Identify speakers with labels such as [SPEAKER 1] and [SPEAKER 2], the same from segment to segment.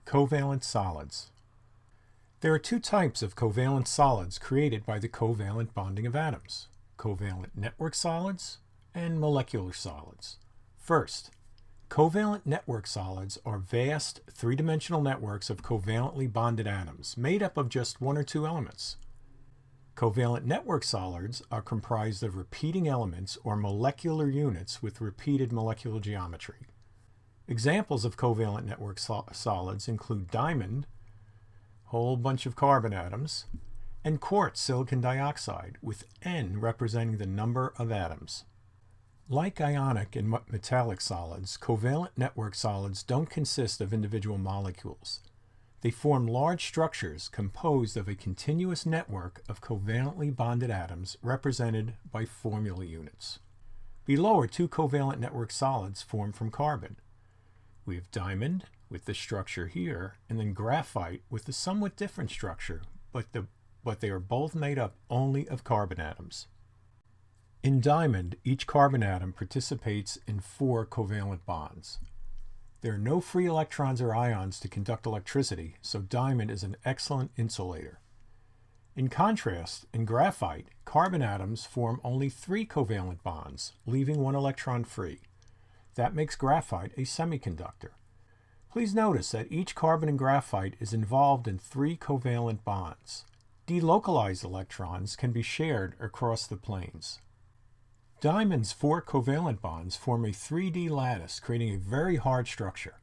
[SPEAKER 1] Covalent solids. There are two types of covalent solids created by the covalent bonding of atoms: covalent network solids and molecular solids. First, covalent network solids are vast three-dimensional networks of covalently bonded atoms made up of just one or two elements. Covalent network solids are comprised of repeating elements or molecular units with repeated molecular geometry. Examples of covalent network solids include diamond, whole bunch of carbon atoms, and quartz silicon dioxide, with N representing the number of atoms. Like ionic and metallic solids, covalent network solids don't consist of individual molecules. They form large structures composed of a continuous network of covalently bonded atoms represented by formula units. Below are two covalent network solids formed from carbon. We have diamond with the structure here, and then graphite with a somewhat different structure, but they are both made up only of carbon atoms. In diamond, each carbon atom participates in 4 covalent bonds. There are no free electrons or ions to conduct electricity, so diamond is an excellent insulator. In contrast, in graphite, carbon atoms form only 3 covalent bonds, leaving 1 electron free. That makes graphite a semiconductor. Please notice that each carbon in graphite is involved in 3 covalent bonds. Delocalized electrons can be shared across the planes. Diamond's 4 covalent bonds form a 3D lattice, creating a very hard structure.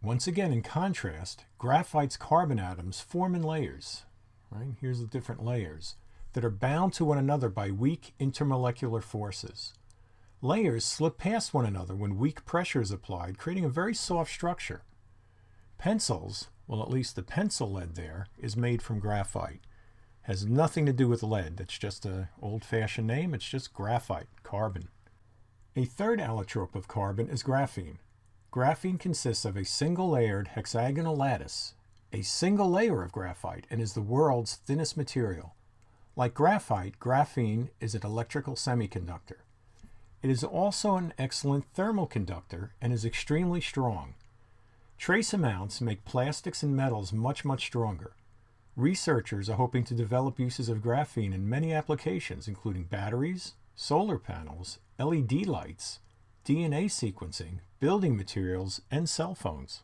[SPEAKER 1] Once again, in contrast, graphite's carbon atoms form in layers. Right? Here's the different layers that are bound to one another by weak intermolecular forces. Layers slip past one another when weak pressure is applied, creating a very soft structure. Pencils, well, at least the pencil lead there, is made from graphite. Has nothing to do with lead. That's just an old-fashioned name. It's just graphite, carbon. A third allotrope of carbon is graphene. Graphene consists of a single-layered hexagonal lattice, a single layer of graphite, and is the world's thinnest material. Like graphite, graphene is an electrical semiconductor. It is also an excellent thermal conductor and is extremely strong. Trace amounts make plastics and metals much stronger. Researchers are hoping to develop uses of graphene in many applications, including batteries, solar panels, LED lights, DNA sequencing, building materials, and cell phones.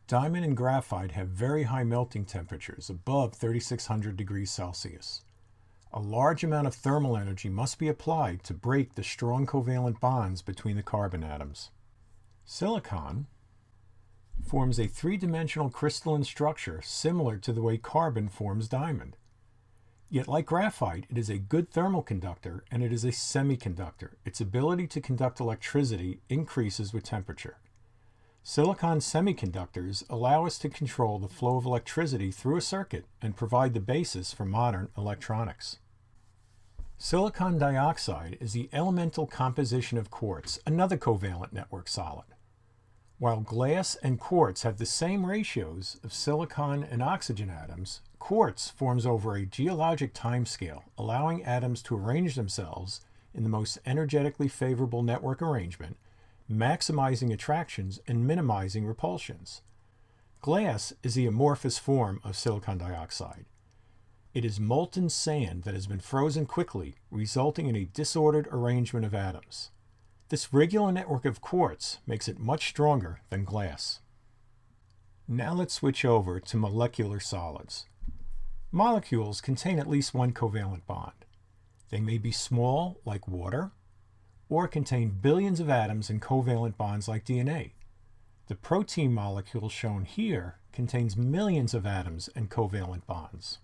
[SPEAKER 1] Diamond and graphite have very high melting temperatures, above 3,600 degrees Celsius. A large amount of thermal energy must be applied to break the strong covalent bonds between the carbon atoms. Silicon forms a 3-dimensional crystalline structure similar to the way carbon forms diamond. Yet like graphite, it is a good thermal conductor and it is a semiconductor. Its ability to conduct electricity increases with temperature. Silicon semiconductors allow us to control the flow of electricity through a circuit and provide the basis for modern electronics. Silicon dioxide is the elemental composition of quartz, another covalent network solid. While glass and quartz have the same ratios of silicon and oxygen atoms, quartz forms over a geologic timescale, allowing atoms to arrange themselves in the most energetically favorable network arrangement, maximizing attractions and minimizing repulsions. Glass is the amorphous form of silicon dioxide. It is molten sand that has been frozen quickly, resulting in a disordered arrangement of atoms. This regular network of quartz makes it much stronger than glass. Now let's switch over to molecular solids. Molecules contain at least 1 covalent bond. They may be small, like water, or contain billions of atoms in covalent bonds like DNA. The protein molecule shown here contains millions of atoms in covalent bonds.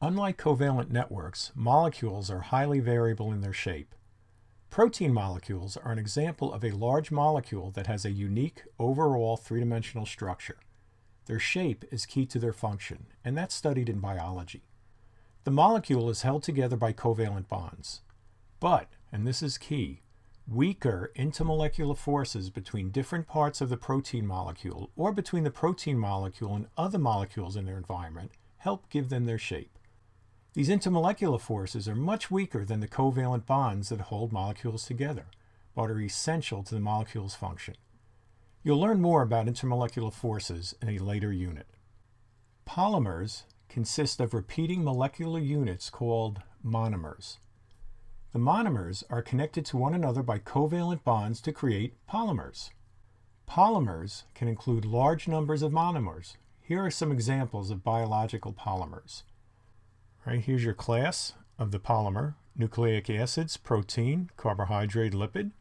[SPEAKER 1] Unlike covalent networks, molecules are highly variable in their shape. Protein molecules are an example of a large molecule that has a unique overall 3-dimensional structure. Their shape is key to their function, and that's studied in biology. The molecule is held together by covalent bonds. But, and this is key, weaker intermolecular forces between different parts of the protein molecule or between the protein molecule and other molecules in their environment help give them their shape. These intermolecular forces are much weaker than the covalent bonds that hold molecules together, but are essential to the molecule's function. You'll learn more about intermolecular forces in a later unit. Polymers consist of repeating molecular units called monomers. The monomers are connected to one another by covalent bonds to create polymers. Polymers can include large numbers of monomers. Here are some examples of biological polymers. Right, here's your class of the polymer: nucleic acids, protein, carbohydrate, lipid.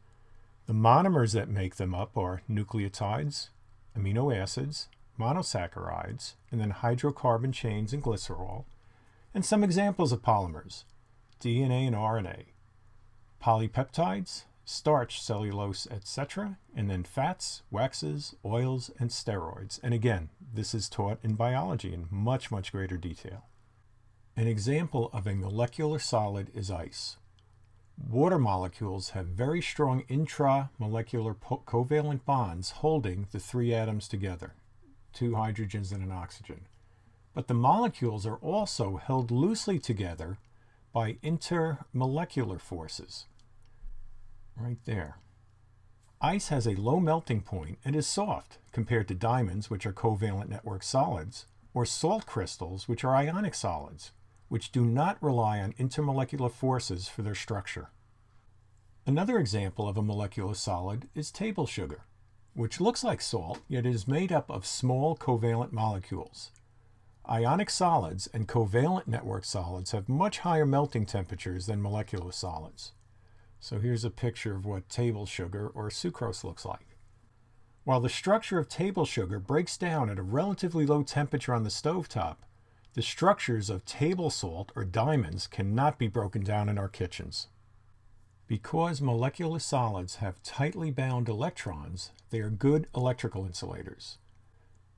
[SPEAKER 1] The monomers that make them up are nucleotides, amino acids, monosaccharides, and then hydrocarbon chains and glycerol. And some examples of polymers: DNA and RNA, polypeptides, starch, cellulose, etc., and then fats, waxes, oils, and steroids. And again, this is taught in biology in much, much greater detail. An example of a molecular solid is ice. Water molecules have very strong intramolecular covalent bonds holding the three atoms together, 2 hydrogens and an oxygen. But the molecules are also held loosely together by intermolecular forces. Right there. Ice has a low melting point and is soft compared to diamonds, which are covalent network solids, or salt crystals, which are ionic solids, which do not rely on intermolecular forces for their structure. Another example of a molecular solid is table sugar, which looks like salt, yet is made up of small covalent molecules. Ionic solids and covalent network solids have much higher melting temperatures than molecular solids. So here's a picture of what table sugar or sucrose looks like. While the structure of table sugar breaks down at a relatively low temperature on the stovetop, the structures of table salt or diamonds cannot be broken down in our kitchens. Because molecular solids have tightly bound electrons, they are good electrical insulators.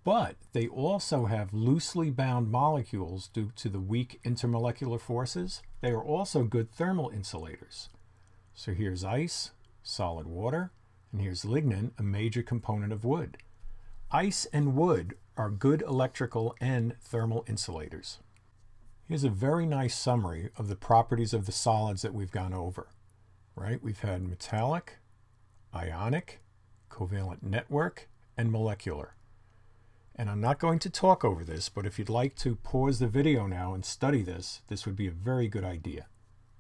[SPEAKER 1] But they also have loosely bound molecules due to the weak intermolecular forces. They are also good thermal insulators. So here's ice, solid water, and here's lignin, a major component of wood. Ice and wood are good electrical and thermal insulators. Here's a very nice summary of the properties of the solids that we've gone over. Right? We've had metallic, ionic, covalent network, and molecular. And I'm not going to talk over this, but if you'd like to pause the video now and study this, this would be a very good idea.